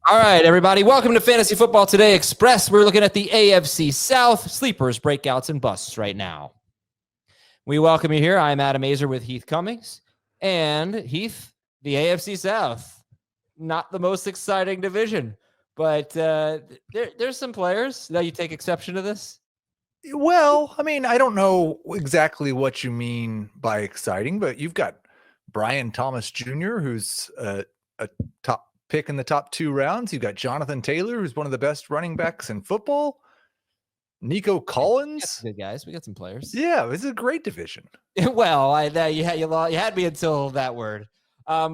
All right, everybody. Welcome to Fantasy Football Today Express. We're looking at the AFC South sleepers, breakouts, and busts right now. We welcome you here. I'm Adam Aizer with Heath Cummings. And Heath, the AFC South, not the most exciting division, but there's some players. Now you take exception to this? Well, I mean, I don't know exactly what you mean by exciting, but you've got Brian Thomas Jr., who's a top pick in the top 2 rounds. You've got Jonathan Taylor, who's one of the best running backs in football. Nico Collins. Good guys. We got some players. Yeah, it's a great division. Well, you had me until that word.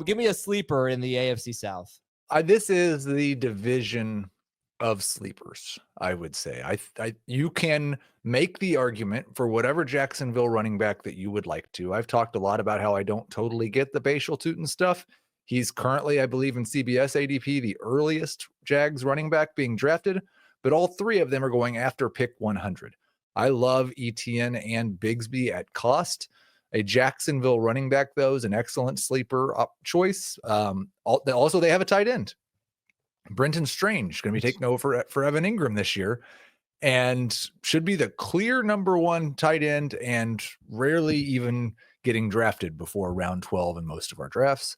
Give me a sleeper in the AFC South. This is the division of sleepers, I would say. You can make the argument for whatever Jacksonville running back that you would like to. I've talked a lot about how I don't totally get the Bashal Tutin stuff. He's currently, I believe, in CBS ADP, the earliest Jags running back being drafted, but all 3 of them are going after pick 100. I love Etienne and Bigsby at cost. A Jacksonville running back, though, is an excellent sleeper choice. Also, they have a tight end. Brenton Strange going to be taking over for Evan Ingram this year and should be the clear number 1 tight end and rarely even getting drafted before round 12 in most of our drafts.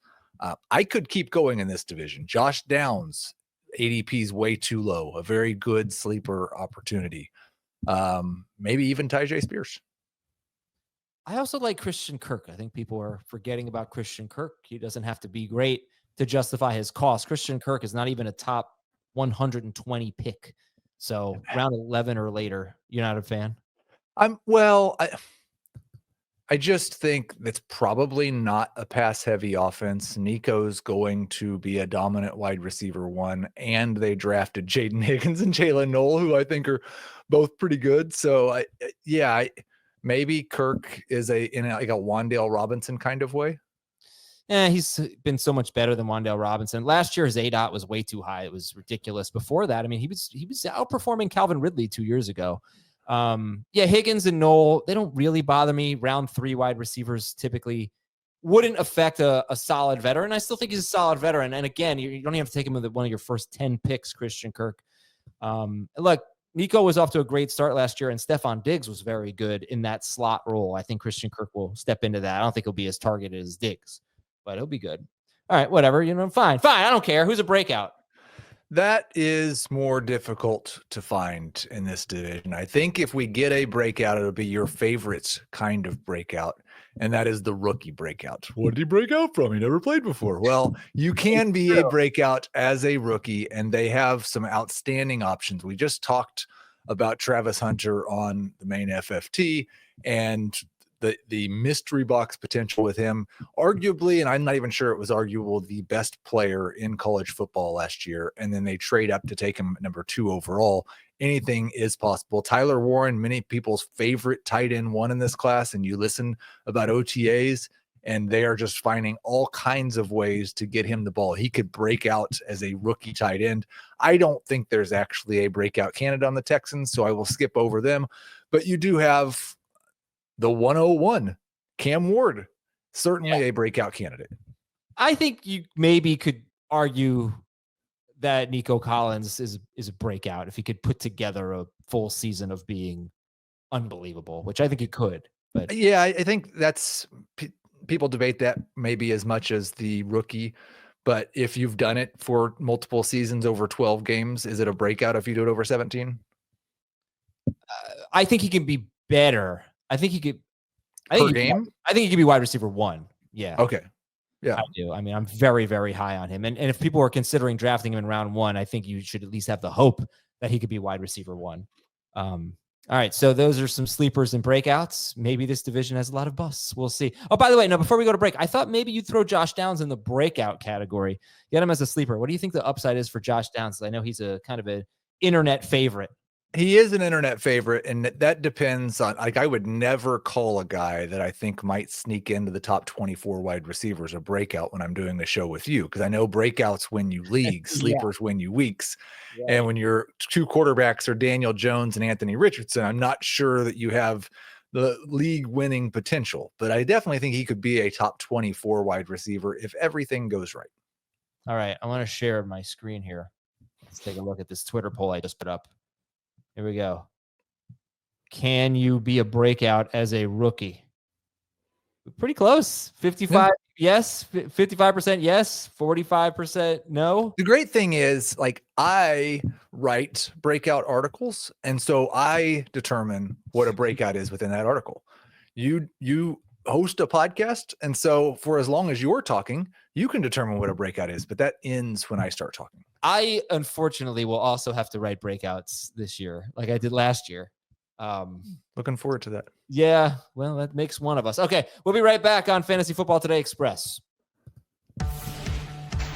I could keep going in this division. Josh Downs, ADP is way too low. A very good sleeper opportunity. Maybe even Tyjae Spears. I also like Christian Kirk. I think people are forgetting about Christian Kirk. He doesn't have to be great to justify his cost. Christian Kirk is not even a top 120 pick. So round 11 or later, you're not a fan? I just think that's probably not a pass-heavy offense. Nico's going to be a dominant wide receiver 1, and they drafted Jaden Higgins and Jalen Noel, who I think are both pretty good. So, maybe Kirk is in a Wan'Dale Robinson kind of way. Yeah, he's been so much better than Wan'Dale Robinson. Last year, his ADOT was way too high. It was ridiculous. Before that, I mean, he was outperforming Calvin Ridley 2 years ago. Higgins and Noel, they don't really bother me. Round 3 wide receivers typically wouldn't affect a solid veteran. I still think he's a solid veteran. And again, you don't even have to take him with one of your first 10 picks, Christian Kirk. Look, Nico was off to a great start last year, and Stephon Diggs was very good in that slot role. I think Christian Kirk will step into that. I don't think he'll be as targeted as Diggs, but he'll be good. All right, whatever. Fine. I don't care. Who's a breakout? That is more difficult to find in this division. I think if we get a breakout, it'll be your favorite kind of breakout, and that is the rookie breakout. What did he break out from? He never played before. Well, you can be a breakout as a rookie, and they have some outstanding options. We just talked about Travis Hunter on the main FFT, and the mystery box potential with him, arguably, and I'm not even sure it was arguable, the best player in college football last year. And then they trade up to take him number 2 overall. Anything is possible. Tyler Warren, many people's favorite tight end 1 in this class. And you listen about OTAs and they are just finding all kinds of ways to get him the ball. He could break out as a rookie tight end. I don't think there's actually a breakout candidate on the Texans, so I will skip over them. But you do have the 101, Cam Ward, certainly a breakout candidate. I think you maybe could argue that Nico Collins is a breakout if he could put together a full season of being unbelievable, which I think he could. But yeah, I think that's people debate that maybe as much as the rookie. But if you've done it for multiple seasons over 12 games, is it a breakout if you do it over 17? I think he can be better. I think he could. Per game? I think he could be wide receiver 1. Yeah. Okay. Yeah. I do. I mean, I'm very, very high on him. And if people are considering drafting him in round 1, I think you should at least have the hope that he could be wide receiver 1. All right. So those are some sleepers and breakouts. Maybe this division has a lot of busts. We'll see. Oh, by the way, before we go to break, I thought maybe you'd throw Josh Downs in the breakout category. Get him as a sleeper. What do you think the upside is for Josh Downs? I know he's a kind of an internet favorite. He is an internet favorite, and that depends on, I would never call a guy that I think might sneak into the top 24 wide receivers a breakout when I'm doing the show with you, because I know breakouts win you leagues, sleepers win you weeks. Yeah. And when your 2 quarterbacks are Daniel Jones and Anthony Richardson, I'm not sure that you have the league winning potential, but I definitely think he could be a top 24 wide receiver if everything goes right. All right. I want to share my screen here. Let's take a look at this Twitter poll I just put up. Here we go. Can you be a breakout as a rookie? Pretty close. 55 yes, 55% yes, 45% no. The great thing is, like, I write breakout articles, and so I determine what a breakout is within that article. You host a podcast, and so for as long as you're talking, you can determine what a breakout is, but that ends when I start talking. I unfortunately will also have to write breakouts this year, like I did last year. Looking forward to that. Yeah, well, that makes one of us. Okay, we'll be right back on Fantasy Football Today Express.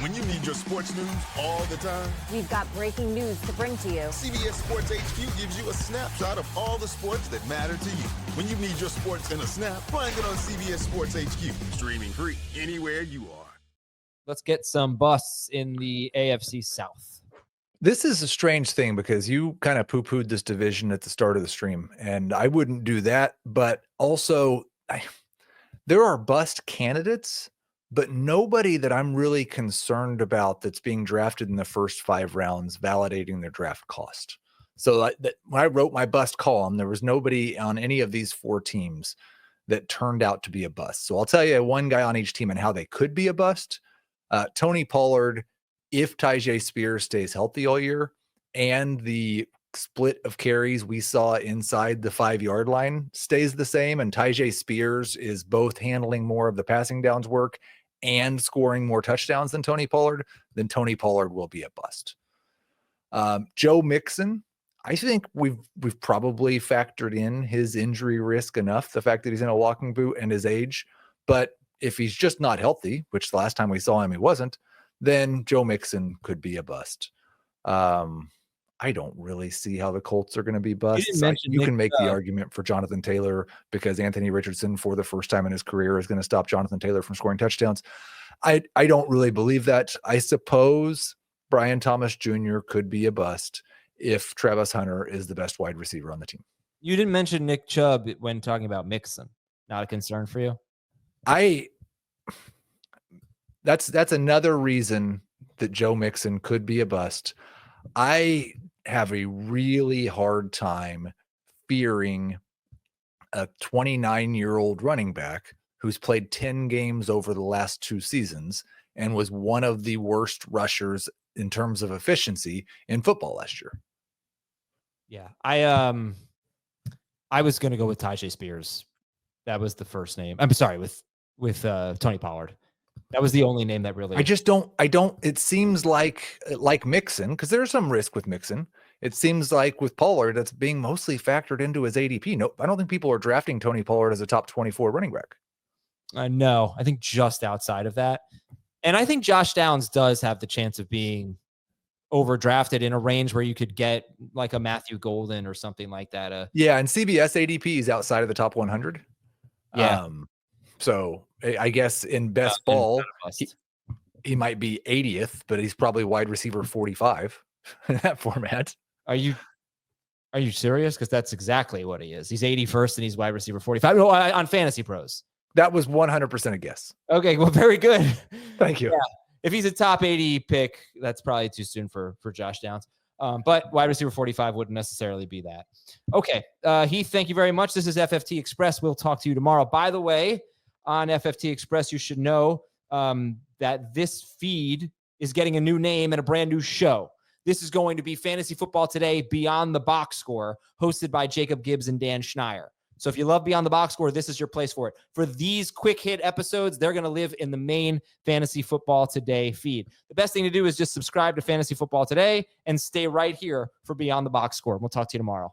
When you need your sports news all the time, we've got breaking news to bring to you. CBS Sports HQ gives you a snapshot of all the sports that matter to you. When you need your sports in a snap, find it on CBS Sports HQ, streaming free anywhere you are. Let's get some busts in the AFC South. This is a strange thing because you kind of poo-pooed this division at the start of the stream, and I wouldn't do that. But also, there are bust candidates, but nobody that I'm really concerned about that's being drafted in the first 5 rounds validating their draft cost. So when I wrote my bust column, there was nobody on any of these 4 teams that turned out to be a bust. So I'll tell you one guy on each team and how they could be a bust. Tony Pollard, if Tyjae Spears stays healthy all year, and the split of carries we saw inside the 5-yard line stays the same, and Tyjae Spears is both handling more of the passing downs work and scoring more touchdowns than Tony Pollard, then Tony Pollard will be a bust. Joe Mixon, I think we've probably factored in his injury risk enough, the fact that he's in a walking boot and his age. But if he's just not healthy, which the last time we saw him he wasn't, then Joe Mixon could be a bust. I don't really see how the Colts are going to be busts. You can make the argument for Jonathan Taylor because Anthony Richardson, for the first time in his career, is going to stop Jonathan Taylor from scoring touchdowns. I don't really believe that. I suppose Brian Thomas Jr. could be a bust if Travis Hunter is the best wide receiver on the team. You didn't mention Nick Chubb when talking about Mixon. Not a concern for you? That's another reason that Joe Mixon could be a bust. I have a really hard time fearing a 29-year-old running back who's played 10 games over the last 2 seasons and was one of the worst rushers in terms of efficiency in football last year. Yeah, I was going to go with Tyjae Spears. That was the first name. I'm sorry, with Tony Pollard. That was the only name that really. It seems like Mixon, because there's some risk with Mixon. It seems like with Pollard, that's being mostly factored into his ADP. No, I don't think people are drafting Tony Pollard as a top 24 running back. No, I think just outside of that. And I think Josh Downs does have the chance of being overdrafted in a range where you could get like a Matthew Golden or something like that. Yeah, and CBS ADP is outside of the top 100. Yeah. So I guess in best ball, he might be 80th, but he's probably wide receiver 45 in that format. Are you serious? Because that's exactly what he is. He's 81st and he's wide receiver 45 on Fantasy Pros. That was 100% a guess. Okay, well, very good. Thank you. Yeah. If he's a top 80 pick, that's probably too soon for Josh Downs. But wide receiver 45 wouldn't necessarily be that. Okay, Heath, thank you very much. This is FFT Express. We'll talk to you tomorrow. By the way, on FFT Express, you should know that this feed is getting a new name and a brand new show. This is going to be Fantasy Football Today Beyond the Box Score, hosted by Jacob Gibbs and Dan Schneier. So if you love Beyond the Box Score, this is your place for it. For these quick hit episodes, they're going to live in the main Fantasy Football Today feed. The best thing to do is just subscribe to Fantasy Football Today and stay right here for Beyond the Box Score. We'll talk to you tomorrow.